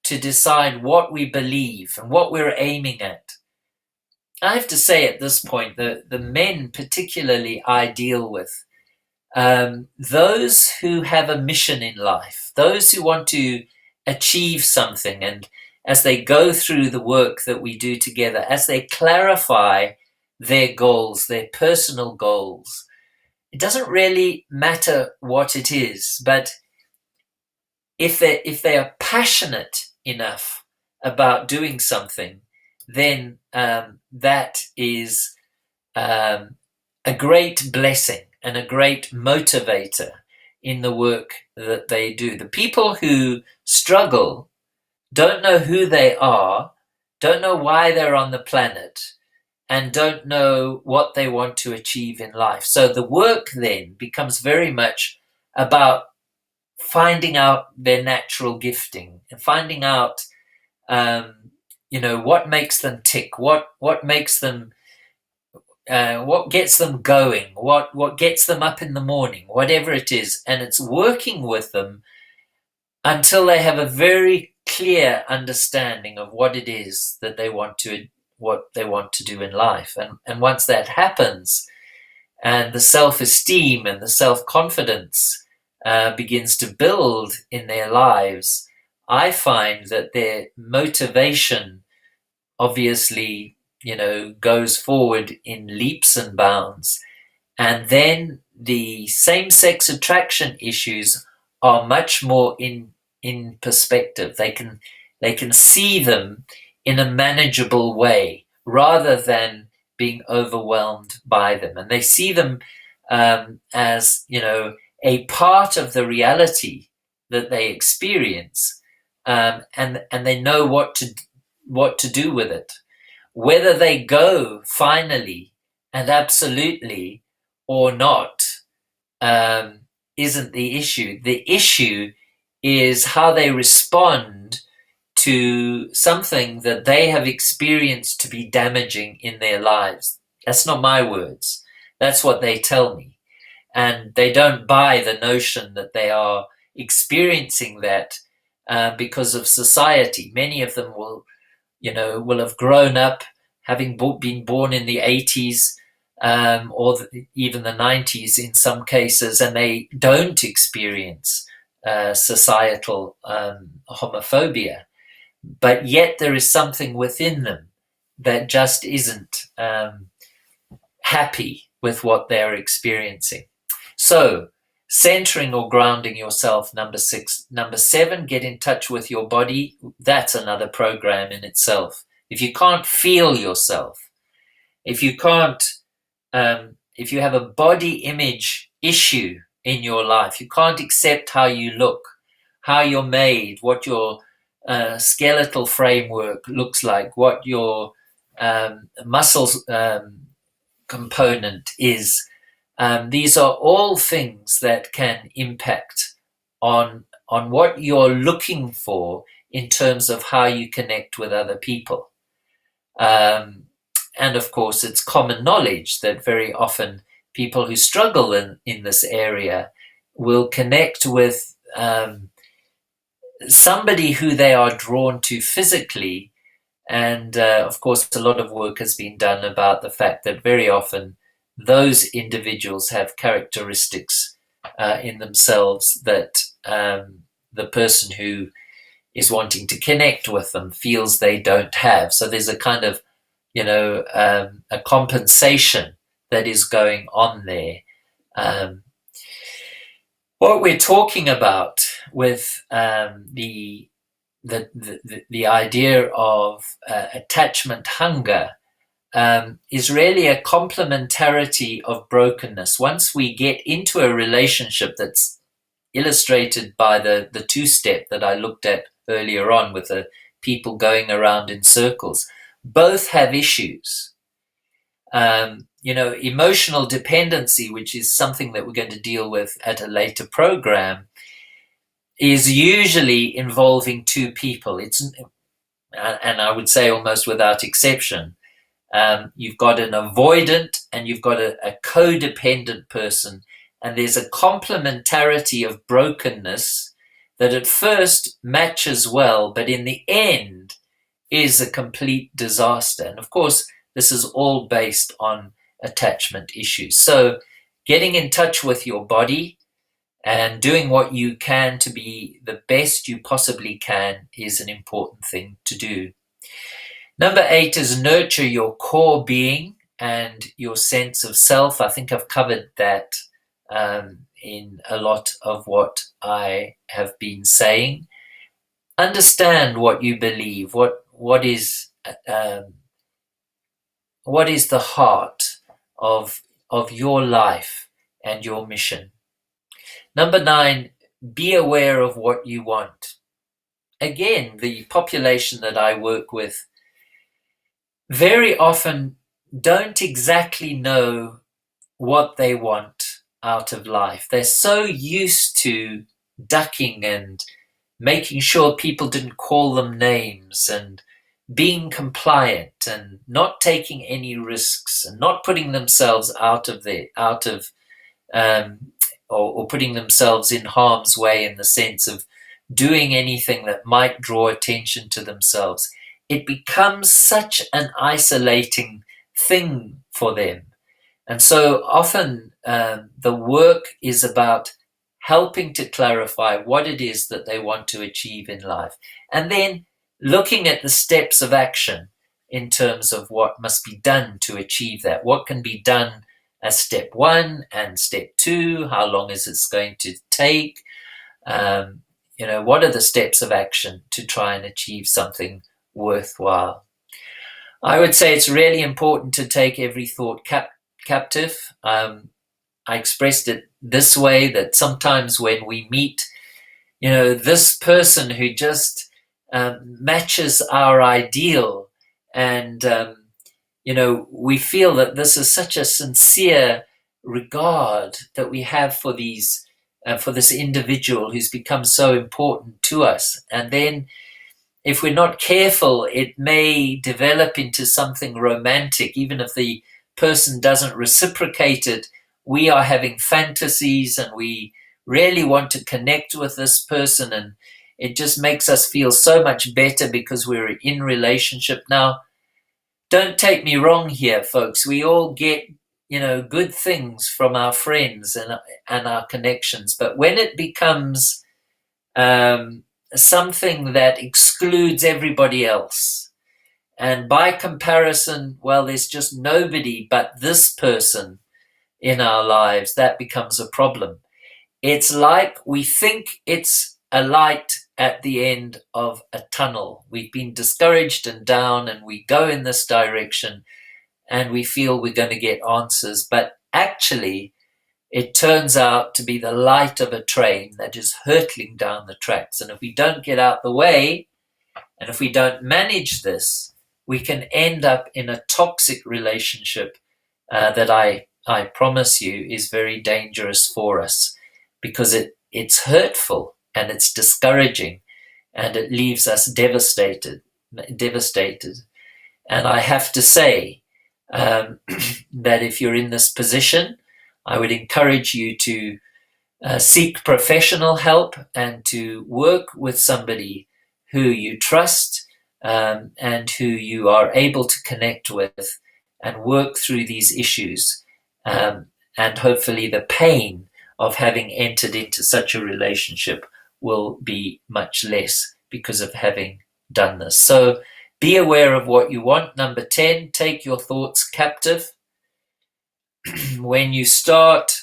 to decide what we believe and what we're aiming at. I have to say at this point, the men particularly I deal with, those who have a mission in life, those who want to achieve something, and as they go through the work that we do together, as they clarify their goals, their personal goals, it doesn't really matter what it is, but if they are passionate enough about doing something, then that is a great blessing and a great motivator in the work that they do. The people who struggle don't know who they are, don't know why they're on the planet, and don't know what they want to achieve in life. So the work then becomes very much about finding out their natural gifting and finding out, what makes them tick, what makes them, what gets them going, what gets them up in the morning, whatever it is, and it's working with them until they have a very clear understanding of what it is that they want to do in life. And once that happens, and the self-esteem and the self-confidence begins to build in their lives, I find that their motivation obviously, goes forward in leaps and bounds. And then the same-sex attraction issues are much more in perspective. They can see them in a manageable way rather than being overwhelmed by them, and they see them as a part of the reality that they experience, and they know what to do with it. Whether they go finally and absolutely or not um, isn't the issue. The issue is how they respond to something that they have experienced to be damaging in their lives. That's not my words. That's what they tell me. And they don't buy the notion that they are experiencing that because of society. Many of them will have grown up having been born in the 80s, or even the 90s in some cases, and they don't experience societal homophobia. But yet there is something within them that just isn't happy with what they're experiencing. So, centering or grounding yourself, number 6. Number 7, get in touch with your body. That's another program in itself. If you can't feel yourself, if you can't, if you have a body image issue in your life, you can't accept how you look, how you're made, what your skeletal framework looks like, what your muscles component is. These are all things that can impact on what you're looking for in terms of how you connect with other people. And of course, it's common knowledge that very often people who struggle in this area will connect with somebody who they are drawn to physically. And of course, a lot of work has been done about the fact that very often those individuals have characteristics in themselves that the person who is wanting to connect with them feels they don't have. So there's a kind of, a compensation that is going on there. What we're talking about with the idea of attachment hunger is really a complementarity of brokenness. Once we get into a relationship that's illustrated by the two-step that I looked at earlier on with the people going around in circles, both have issues. Emotional dependency, which is something that we're going to deal with at a later program, is usually involving two people. And I would say almost without exception, you've got an avoidant and you've got a codependent person, and there's a complementarity of brokenness that at first matches well, but in the end is a complete disaster. And of course, this is all based on attachment issues. So getting in touch with your body and doing what you can to be the best you possibly can is an important thing to do. Number 8 is nurture your core being and your sense of self. I think I've covered that in a lot of what I have been saying. Understand what you believe. What is the heart of your life and your mission? Number 9, be aware of what you want. Again, the population that I work with very often don't exactly know what they want out of life. They're so used to ducking and making sure people didn't call them names and being compliant and not taking any risks and not putting themselves um, or putting themselves in harm's way in the sense of doing anything that might draw attention to themselves. It becomes such an isolating thing for them. And so often the work is about helping to clarify what it is that they want to achieve in life. And then looking at the steps of action in terms of what must be done to achieve that. What can be done as step one and step two? How long is it going to take? What are the steps of action to try and achieve something worthwhile? I would say it's really important to take every thought captive. I expressed it this way, that sometimes when we meet, this person who just matches our ideal, and we feel that this is such a sincere regard that we have for this individual who's become so important to us, and then if we're not careful, it may develop into something romantic. Even if the person doesn't reciprocate it, we are having fantasies and we really want to connect with this person, and it just makes us feel so much better because we're in relationship. Now, don't take me wrong here, folks. We all get, good things from our friends and our connections, but when it becomes something that excludes everybody else, and by comparison, well, there's just nobody but this person in our lives, that becomes a problem. It's like we think it's a light at the end of a tunnel. We've been discouraged and down, and we go in this direction and we feel we're going to get answers, but actually it turns out to be the light of a train that is hurtling down the tracks. And if we don't get out the way, and if we don't manage this, we can end up in a toxic relationship that I promise you is very dangerous for us, because it's hurtful and it's discouraging and it leaves us devastated. And I have to say that if you're in this position, I would encourage you to seek professional help and to work with somebody who you trust and who you are able to connect with, and work through these issues. And hopefully the pain of having entered into such a relationship will be much less because of having done this. So be aware of what you want. Number 10, take your thoughts captive. When you start,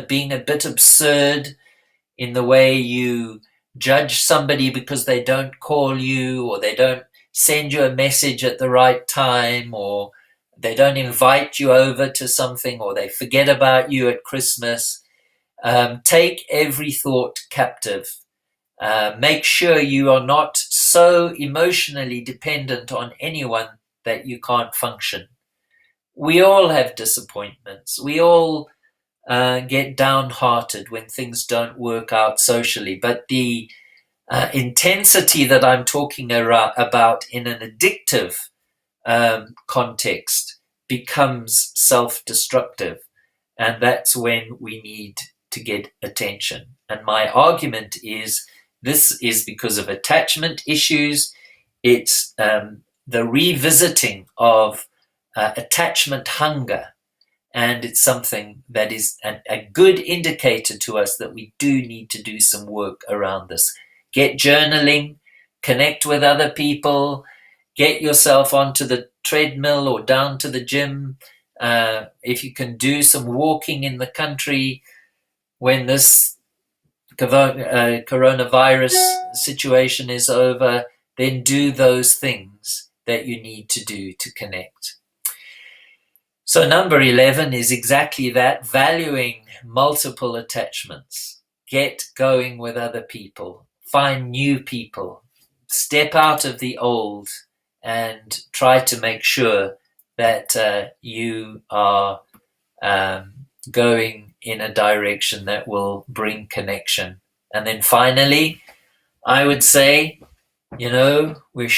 being a bit absurd in the way you judge somebody because they don't call you, or they don't send you a message at the right time, or they don't invite you over to something, or they forget about you at Christmas, take every thought captive. Make sure you are not so emotionally dependent on anyone that you can't function. We all have disappointments. We all get downhearted when things don't work out socially. But the intensity that I'm talking about in an addictive context becomes self-destructive. And that's when we need to get attention. And my argument is this is because of attachment issues. It's the revisiting of attachment hunger. And it's something that is a good indicator to us that we do need to do some work around this. Get journaling, connect with other people, get yourself onto the treadmill or down to the gym. If you can do some walking in the country when this coronavirus situation is over, then do those things that you need to do to connect. So number 11 is exactly that, valuing multiple attachments. Get going with other people, find new people, step out of the old, and try to make sure that you are going in a direction that will bring connection. And then finally, I would say, we're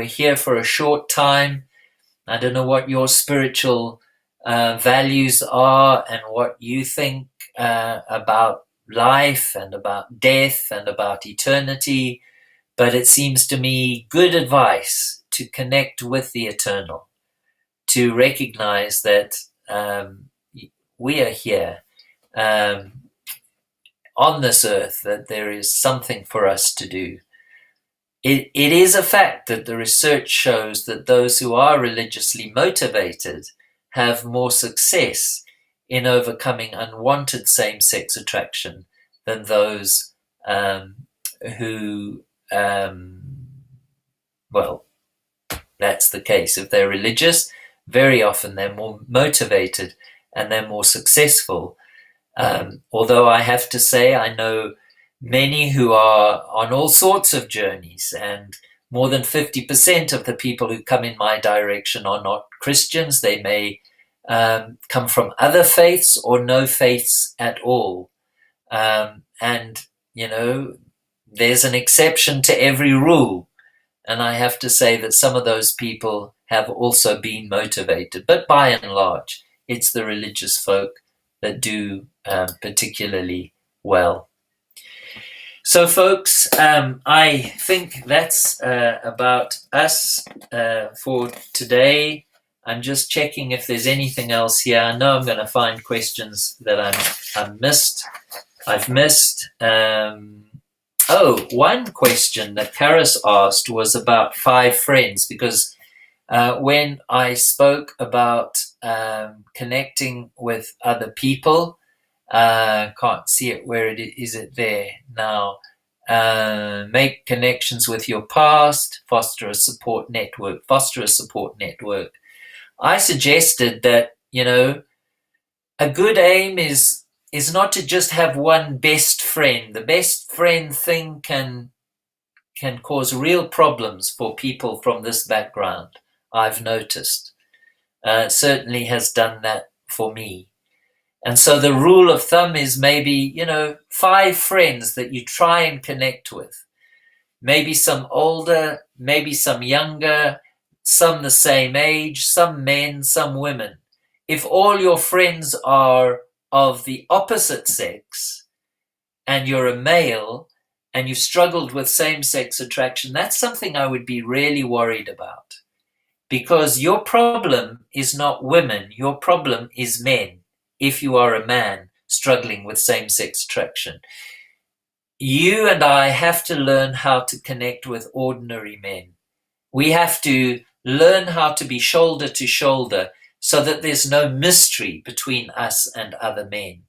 here for a short time. I don't know what your spiritual values are and what you think about life and about death and about eternity, but it seems to me good advice to connect with the eternal, to recognize that we are here on this earth, that there is something for us to do. It is a fact that the research shows that those who are religiously motivated have more success in overcoming unwanted same-sex attraction than those who, well, that's the case. If they're religious, very often they're more motivated and they're more successful. Although I have to say, I know many who are on all sorts of journeys, and more than 50% of the people who come in my direction are not Christians. They may come from other faiths or no faiths at all. And, there's an exception to every rule. And I have to say that some of those people have also been motivated. But by and large, it's the religious folk that do particularly well. So, folks, I think that's about us for today. I'm just checking if there's anything else here. I know I'm going to find questions that I've missed. One question that Karis asked was about 5 friends, because when I spoke about connecting with other people, can't see it. Where is it there now? Make connections with your past, foster a support network. I suggested that, a good aim is not to just have one best friend. The best friend thing can cause real problems for people from this background, I've noticed. Certainly has done that for me. And so the rule of thumb is maybe, 5 friends that you try and connect with. Maybe some older, maybe some younger, some the same age, some men, some women. If all your friends are of the opposite sex and you're a male and you've struggled with same-sex attraction, that's something I would be really worried about. Because your problem is not women, your problem is men. If you are a man struggling with same-sex attraction, you and I have to learn how to connect with ordinary men. We have to learn how to be shoulder to shoulder so that there's no mystery between us and other men.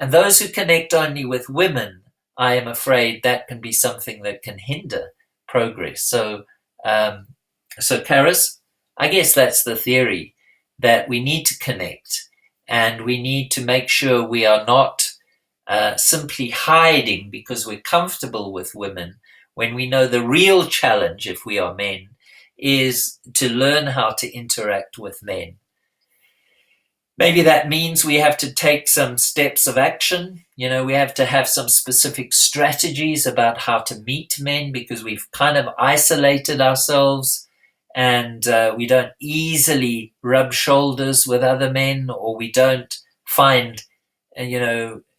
And those who connect only with women, I am afraid that can be something that can hinder progress. So Karis, I guess that's the theory, that we need to connect and we need to make sure we are not simply hiding because we're comfortable with women, when we know the real challenge, if we are men, is to learn how to interact with men. Maybe that means we have to take some steps of action. We have to have some specific strategies about how to meet men, because we've kind of isolated ourselves and we don't easily rub shoulders with other men, or we don't find,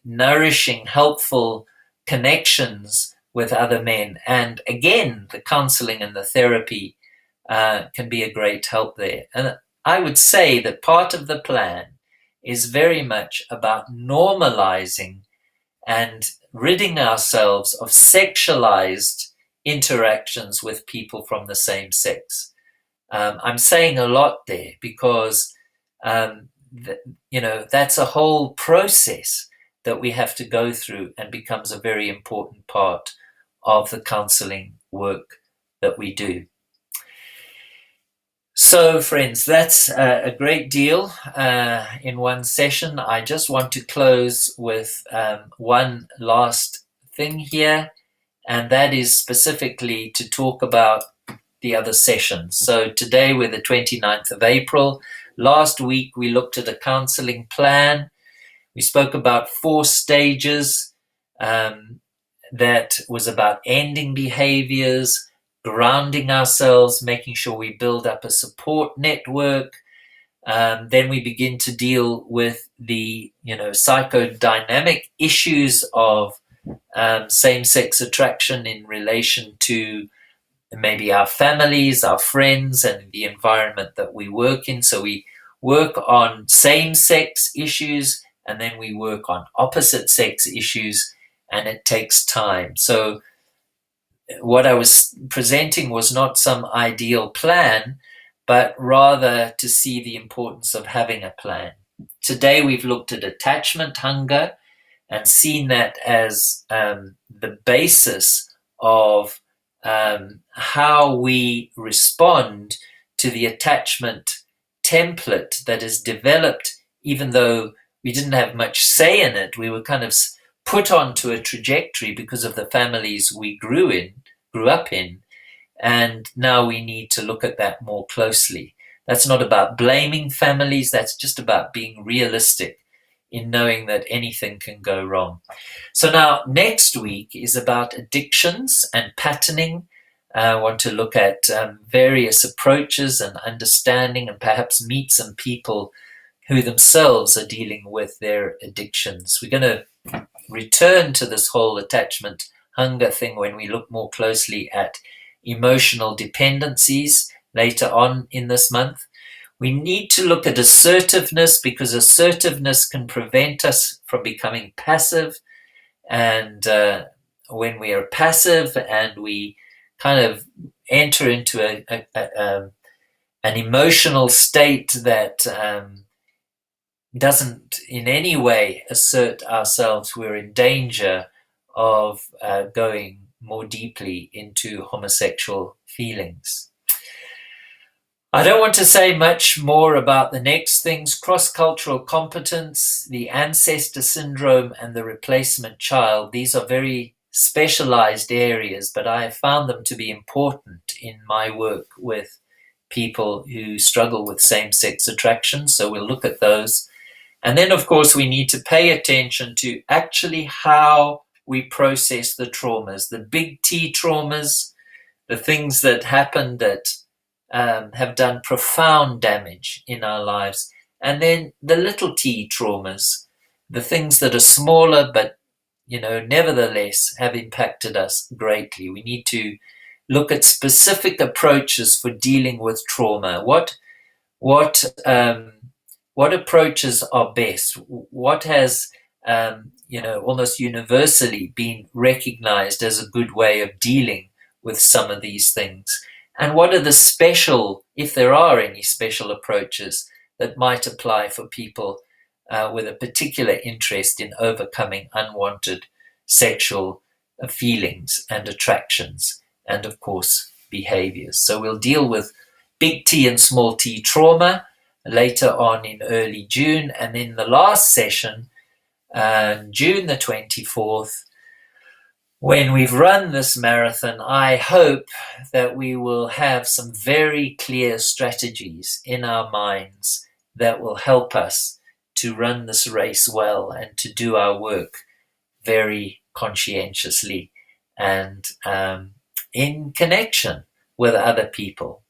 nourishing, helpful connections with other men. And again, the counseling and the therapy can be a great help there. And I would say that part of the plan is very much about normalizing and ridding ourselves of sexualized interactions with people from the same sex. I'm saying a lot there because, that's a whole process that we have to go through and becomes a very important part of the counseling work that we do. So, friends, that's a great deal in one session. I just want to close with one last thing here, and that is specifically to talk about the other sessions. So today we're the 29th of April. Last week we looked at a counseling plan. We spoke about 4 stages. That was about ending behaviours, grounding ourselves, making sure we build up a support network. Then we begin to deal with the psychodynamic issues of same-sex attraction in relation to maybe our families, our friends, and the environment that we work in. So we work on same-sex issues, and then we work on opposite-sex issues, and it takes time. So what I was presenting was not some ideal plan, but rather to see the importance of having a plan. Today we've looked at attachment hunger and seen that as the basis of how we respond to the attachment template that is developed. Even though we didn't have much say in it, we were kind of put onto a trajectory because of the families we grew up in, and now we need to look at that more closely. That's not about blaming families, that's just about being realistic in knowing that anything can go wrong. So now next week is about addictions and patterning. I want to look at various approaches and understanding, and perhaps meet some people who themselves are dealing with their addictions. We're going to return to this whole attachment hunger thing when we look more closely at emotional dependencies later on in this month. We need to look at assertiveness, because assertiveness can prevent us from becoming passive. And when we are passive and we kind of enter into an emotional state that doesn't in any way assert ourselves, we're in danger of going more deeply into homosexual feelings. I don't want to say much more about the next things: cross-cultural competence, the ancestor syndrome, and the replacement child. These are very specialized areas, but I have found them to be important in my work with people who struggle with same-sex attraction. So we'll look at those. And then, of course, we need to pay attention to actually how we process the traumas, the big T traumas, the things that happen that have done profound damage in our lives, and then the little T traumas, the things that are smaller but nevertheless have impacted us greatly. We need to look at specific approaches for dealing with trauma. What approaches are best? What has almost universally been recognized as a good way of dealing with some of these things? And what are the special, if there are any special approaches that might apply for people with a particular interest in overcoming unwanted sexual feelings and attractions, and of course behaviors? So we'll deal with big T and small t trauma later on in early June, and then the last session, June the 24th, when we've run this marathon, I hope that we will have some very clear strategies in our minds that will help us to run this race well and to do our work very conscientiously and in connection with other people.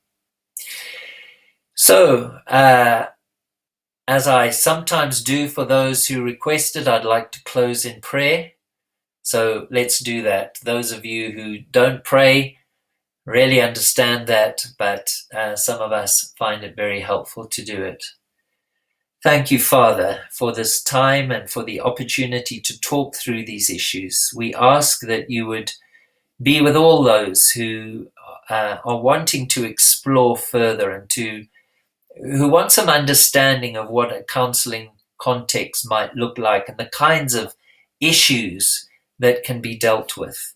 So, as I sometimes do for those who requested, I'd like to close in prayer. So let's do that. Those of you who don't pray really understand that, but some of us find it very helpful to do it. Thank you, Father, for this time and for the opportunity to talk through these issues. We ask that you would be with all those who are wanting to explore further and who want some understanding of what a counseling context might look like and the kinds of issues that can be dealt with.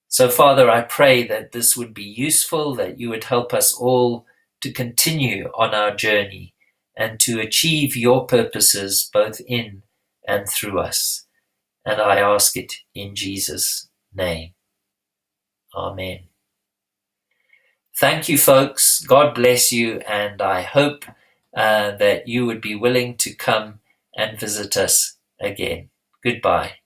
So, Father, I pray that this would be useful, that you would help us all to continue on our journey and to achieve your purposes both in and through us. And I ask it in Jesus' name. Amen. Thank you, folks. God bless you, and I hope that you would be willing to come and visit us again. Goodbye.